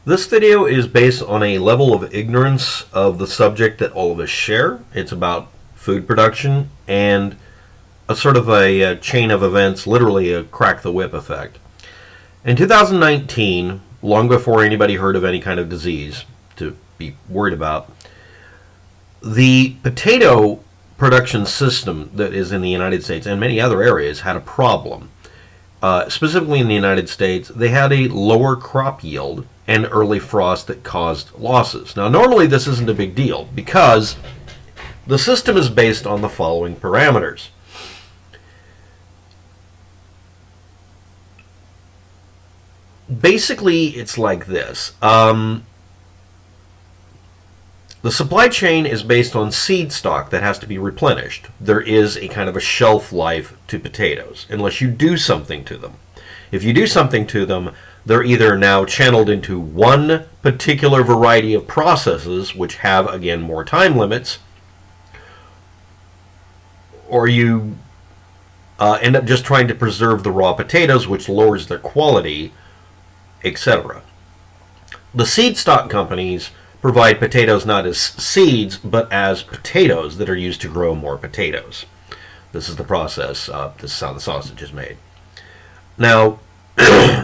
This video is based on a level of ignorance of the subject that all of us share. It's about food production and a sort of a chain of events, literally a crack the whip effect. In 2019, long before anybody heard of any kind of disease to be worried about, the potato production system that is in the United States and many other areas had a problem. Specifically in the United States, they had a lower crop yield and early frost that caused losses. Now, normally this isn't a big deal because the system is based on the following parameters. Basically, it's like this. The supply chain is based on seed stock that has to be replenished. There is a kind of a shelf life to potatoes, unless you do something to them. If you do something to them, they're either now channeled into one particular variety of processes, which have, again, more time limits, or you end up just trying to preserve the raw potatoes, which lowers their quality, etc. The seed stock companies provide potatoes not as seeds, but as potatoes that are used to grow more potatoes. This is the process. This is how the sausage is made. Now,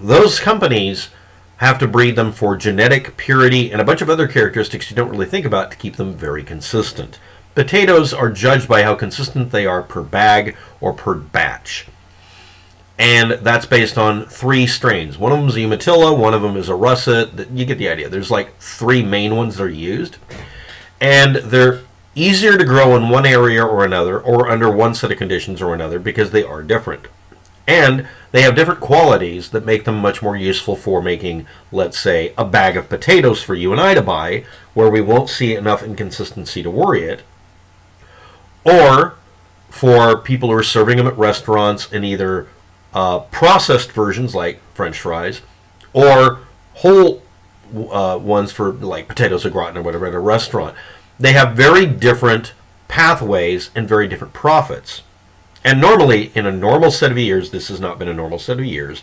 those companies have to breed them for genetic purity and a bunch of other characteristics you don't really think about to keep them very consistent. Potatoes are judged by how consistent they are per bag or per batch. And that's based on 3 strains. One of them is a Umatilla, one of them is a russet. You get the idea. There's like 3 main ones that are used. And they're easier to grow in one area or another, or under one set of conditions or another, because they are different. And they have different qualities that make them much more useful for making, let's say, a bag of potatoes for you and I to buy, where we won't see enough inconsistency to worry it. Or for people who are serving them at restaurants in either processed versions like French fries, or whole ones for like potatoes au gratin or whatever at a restaurant. They have very different pathways and very different profits. And normally, in a normal set of years, this has not been a normal set of years,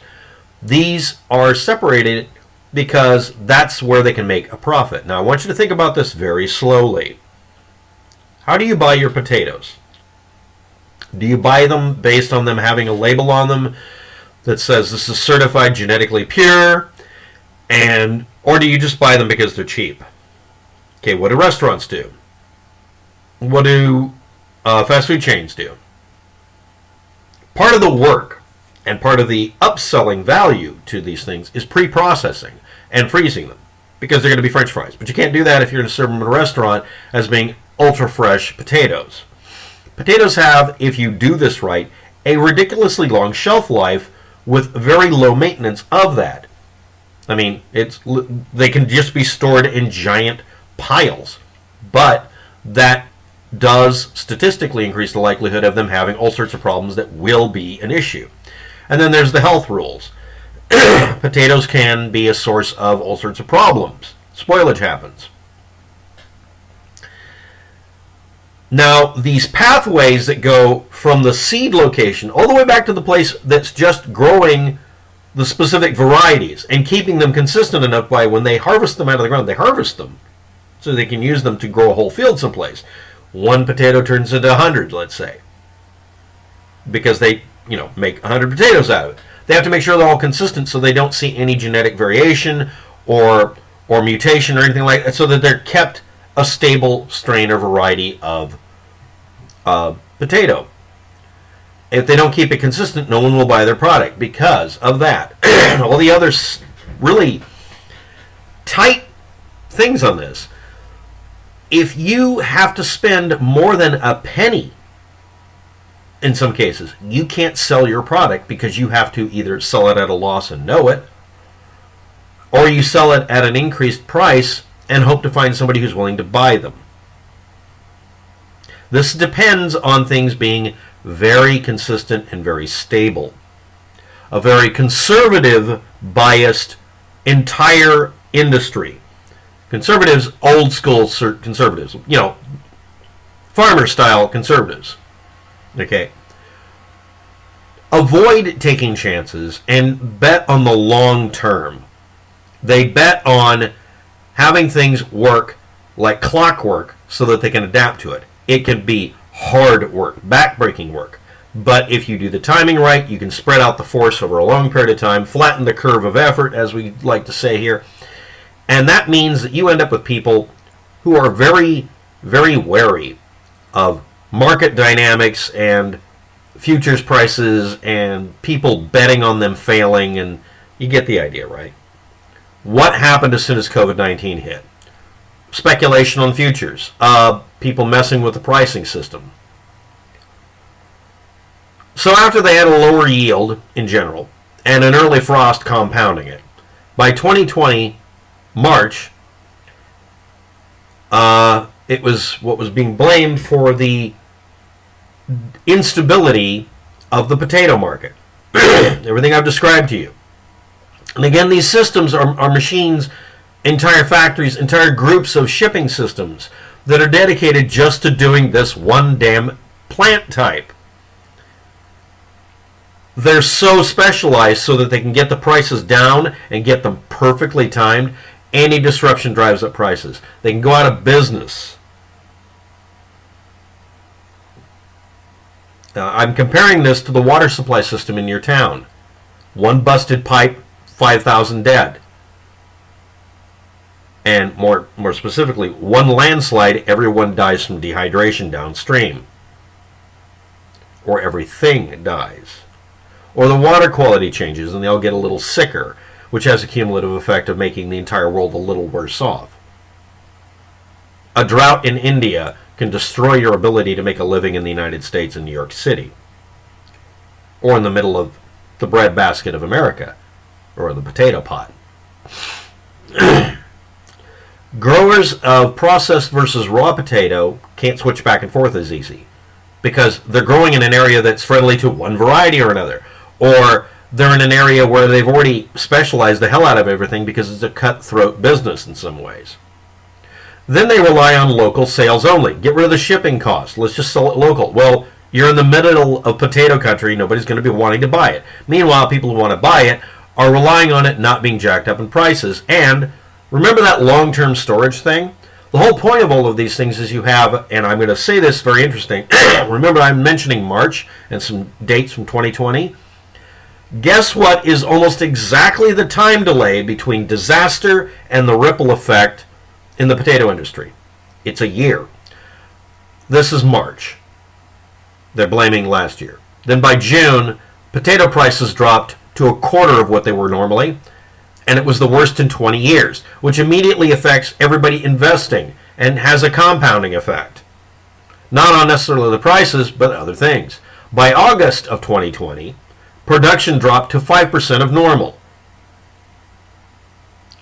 these are separated because that's where they can make a profit. Now, I want you to think about this very slowly. How do you buy your potatoes? Do you buy them based on them having a label on them that says this is certified genetically pure, or do you just buy them because they're cheap? Okay, what do restaurants do? What do fast food chains do? Part of the work and part of the upselling value to these things is pre-processing and freezing them, because they're going to be French fries. But you can't do that if you're going to serve them in a restaurant as being ultra-fresh potatoes. Potatoes have, if you do this right, a ridiculously long shelf life with very low maintenance of that. I mean, they can just be stored in giant piles, but that does statistically increase the likelihood of them having all sorts of problems that will be an issue. And then there's the health rules. Potatoes can be a source of all sorts of problems. Spoilage happens. Now, these pathways that go from the seed location all the way back to the place that's just growing the specific varieties and keeping them consistent enough by when they harvest them out of the ground, they harvest them so they can use them to grow a whole field someplace. One potato turns into 100, let's say, because they, make 100 potatoes out of it. They have to make sure they're all consistent so they don't see any genetic variation or mutation or anything like that, so that they're kept a stable strain or variety of potato. If they don't keep it consistent, no one will buy their product because of that. All the other really tight things on this. If you have to spend more than a penny, in some cases, you can't sell your product because you have to either sell it at a loss and know it, or you sell it at an increased price and hope to find somebody who's willing to buy them. This depends on things being very consistent and very stable. A very conservative, biased, entire industry. Conservatives, old school conservatives, farmer-style conservatives. Okay. Avoid taking chances and bet on the long term. They bet on having things work like clockwork so that they can adapt to it. It can be hard work, backbreaking work. But if you do the timing right, you can spread out the force over a long period of time, flatten the curve of effort, as we like to say here. And that means that you end up with people who are very, very wary of market dynamics and futures prices and people betting on them failing, and you get the idea, right? What happened as soon as COVID-19 hit? Speculation on futures, people messing with the pricing system. So after they had a lower yield in general, and an early frost compounding it, by 2020 March, it was what was being blamed for the instability of the potato market. Everything I've described to you. And again, these systems are machines, entire factories, entire groups of shipping systems that are dedicated just to doing this one damn plant type. They're so specialized so that they can get the prices down and get them perfectly timed. Any disruption drives up prices. They can go out of business. I'm comparing this to the water supply system in your town. One busted pipe, 5,000 dead. And more specifically, one landslide, everyone dies from dehydration downstream. Or everything dies. Or the water quality changes and they all get a little sicker, which has a cumulative effect of making the entire world a little worse off. A drought in India can destroy your ability to make a living in the United States and New York City. Or in the middle of the breadbasket of America. Or the potato pot. Growers of processed versus raw potato can't switch back and forth as easy. Because they're growing in an area that's friendly to one variety or another. Or they're in an area where they've already specialized the hell out of everything because it's a cutthroat business in some ways. Then they rely on local sales only. Get rid of the shipping cost. Let's just sell it local. Well, you're in the middle of potato country. Nobody's going to be wanting to buy it. Meanwhile, people who want to buy it are relying on it not being jacked up in prices. And remember that long-term storage thing? The whole point of all of these things is you have, and I'm going to say this very interesting. Remember I'm mentioning March and some dates from 2020? Guess what is almost exactly the time delay between disaster and the ripple effect in the potato industry? It's a year. This is March. They're blaming last year. Then by June, potato prices dropped to a quarter of what they were normally, and it was the worst in 20 years, which immediately affects everybody investing and has a compounding effect. Not on necessarily the prices, but other things. By August of 2020, production dropped to 5% of normal.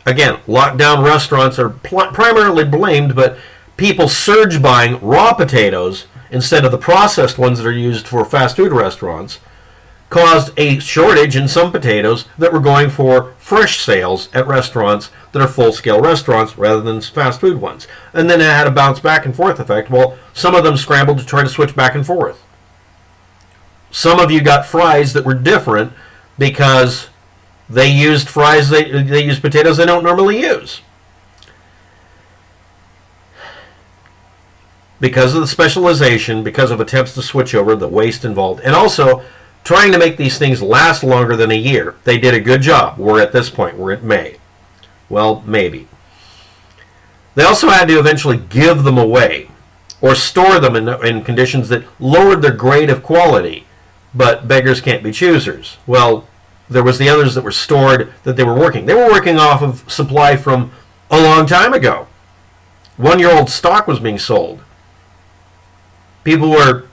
Again, lockdown restaurants are primarily blamed, but people surge buying raw potatoes instead of the processed ones that are used for fast food restaurants caused a shortage in some potatoes that were going for fresh sales at restaurants that are full-scale restaurants rather than fast food ones. And then it had a bounce back and forth effect. Well, some of them scrambled to try to switch back and forth. Some of you got fries that were different because they used fries, they used potatoes they don't normally use. Because of the specialization, because of attempts to switch over, the waste involved, and also trying to make these things last longer than a year. They did a good job. We're at this point. We're at May. Well, maybe. They also had to eventually give them away or store them in conditions that lowered their grade of quality. But beggars can't be choosers. Well, there was the others that were stored that they were working. They were working off of supply from a long time ago. 1-year-old stock was being sold. People were,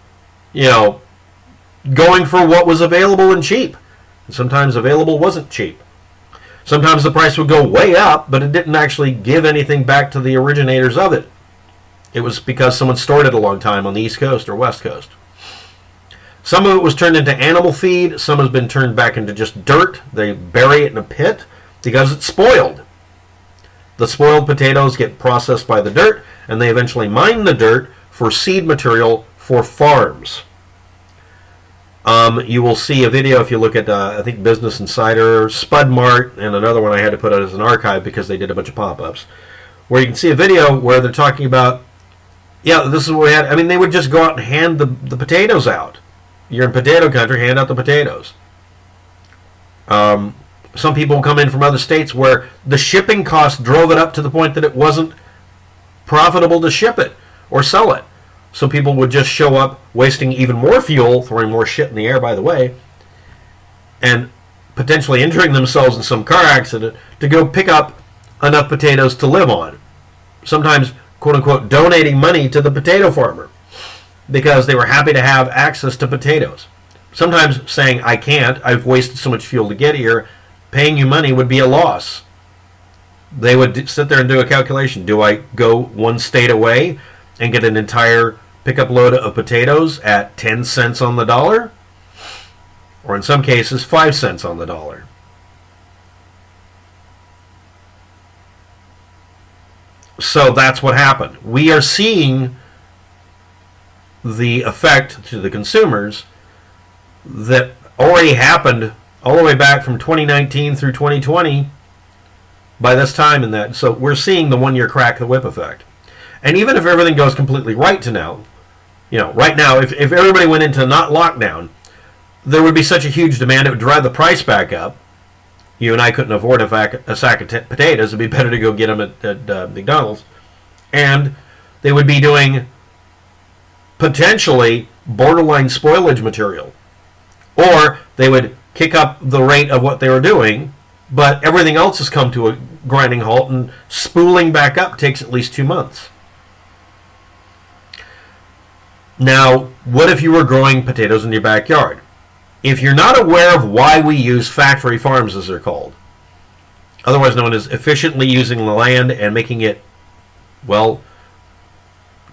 going for what was available and cheap. And sometimes available wasn't cheap. Sometimes the price would go way up, but it didn't actually give anything back to the originators of it. It was because someone stored it a long time on the East Coast or West Coast. Some of it was turned into animal feed. Some has been turned back into just dirt. They bury it in a pit because it's spoiled. The spoiled potatoes get processed by the dirt, and they eventually mine the dirt for seed material for farms. You will see a video if you look at, I think, Business Insider, Spud Mart, and another one I had to put out as an archive because they did a bunch of pop-ups, where you can see a video where they're talking about, yeah, this is what we had. I mean, they would just go out and hand the potatoes out. You're in potato country, hand out the potatoes. Some people come in from other states where the shipping cost drove it up to the point that it wasn't profitable to ship it or sell it. So people would just show up, wasting even more fuel, throwing more shit in the air, by the way, and potentially injuring themselves in some car accident to go pick up enough potatoes to live on. Sometimes, quote-unquote, donating money to the potato farmer because they were happy to have access to potatoes. Sometimes saying, I can't, I've wasted so much fuel to get here, paying you money would be a loss. They would sit there and do a calculation. Do I go one state away and get an entire pickup load of potatoes at 10 cents on the dollar? Or in some cases, 5 cents on the dollar. So that's what happened. We are seeing the effect to the consumers that already happened all the way back from 2019 through 2020 by this time in that. So we're seeing the one-year crack the whip effect. And even if everything goes completely right to now, right now, if everybody went into not lockdown, there would be such a huge demand, it would drive the price back up. You and I couldn't afford a sack of potatoes. It'd be better to go get them at McDonald's. And they would be doing potentially borderline spoilage material. Or they would kick up the rate of what they were doing, but everything else has come to a grinding halt, and spooling back up takes at least 2 months. Now, what if you were growing potatoes in your backyard? If you're not aware of why we use factory farms, as they're called, otherwise known as efficiently using the land and making it, well,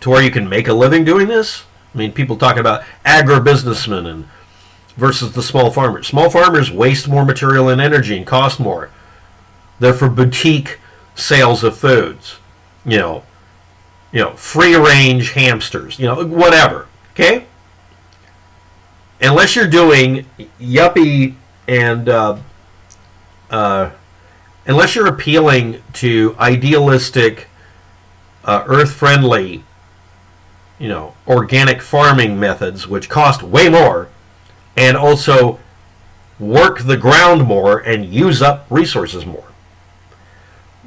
to where you can make a living doing this. I mean, people talk about agribusinessmen and versus the small farmers. Small farmers waste more material and energy and cost more. They're for boutique sales of foods. Free range hamsters, whatever. Okay? Unless you're doing yuppie and unless you're appealing to idealistic, earth-friendly, organic farming methods, which cost way more, and also work the ground more and use up resources more.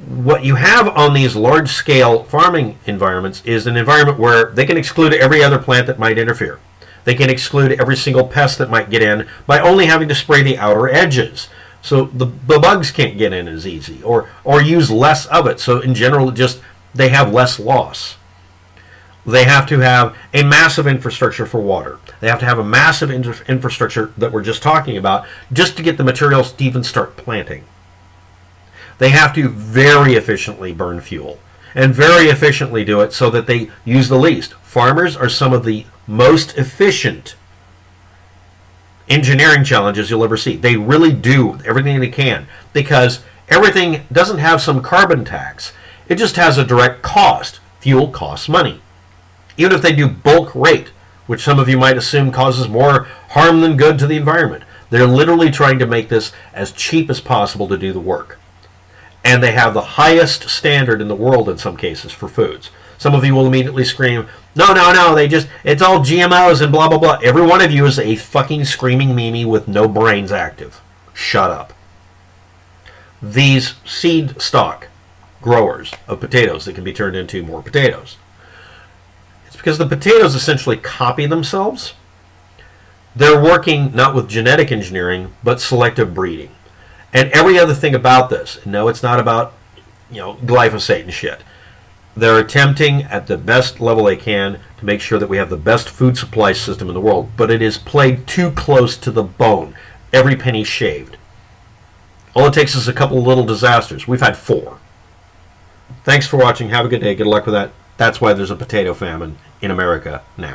What you have on these large-scale farming environments is an environment where they can exclude every other plant that might interfere. They can exclude every single pest that might get in by only having to spray the outer edges. So the bugs can't get in as easy, or use less of it. So in general, they have less loss. They have to have a massive infrastructure for water. They have to have a massive infrastructure that we're just talking about just to get the materials to even start planting. They have to very efficiently burn fuel and very efficiently do it so that they use the least. Farmers are some of the most efficient engineering challenges you'll ever see. They really do everything they can because everything doesn't have some carbon tax. It just has a direct cost. Fuel costs money. Even if they do bulk rate, which some of you might assume causes more harm than good to the environment, they're literally trying to make this as cheap as possible to do the work. And they have the highest standard in the world in some cases for foods. Some of you will immediately scream, no, it's all GMOs and blah, blah, blah. Every one of you is a fucking screaming meme with no brains active. Shut up. These seed stock growers of potatoes that can be turned into more potatoes, it's because the potatoes essentially copy themselves. They're working not with genetic engineering, but selective breeding. And every other thing about this, no, it's not about, glyphosate and shit. They're attempting at the best level they can to make sure that we have the best food supply system in the world, but it is played too close to the bone. Every penny shaved. All it takes is a couple of little disasters. We've had 4. Thanks for watching. Have a good day. Good luck with that. That's why there's a potato famine in America now.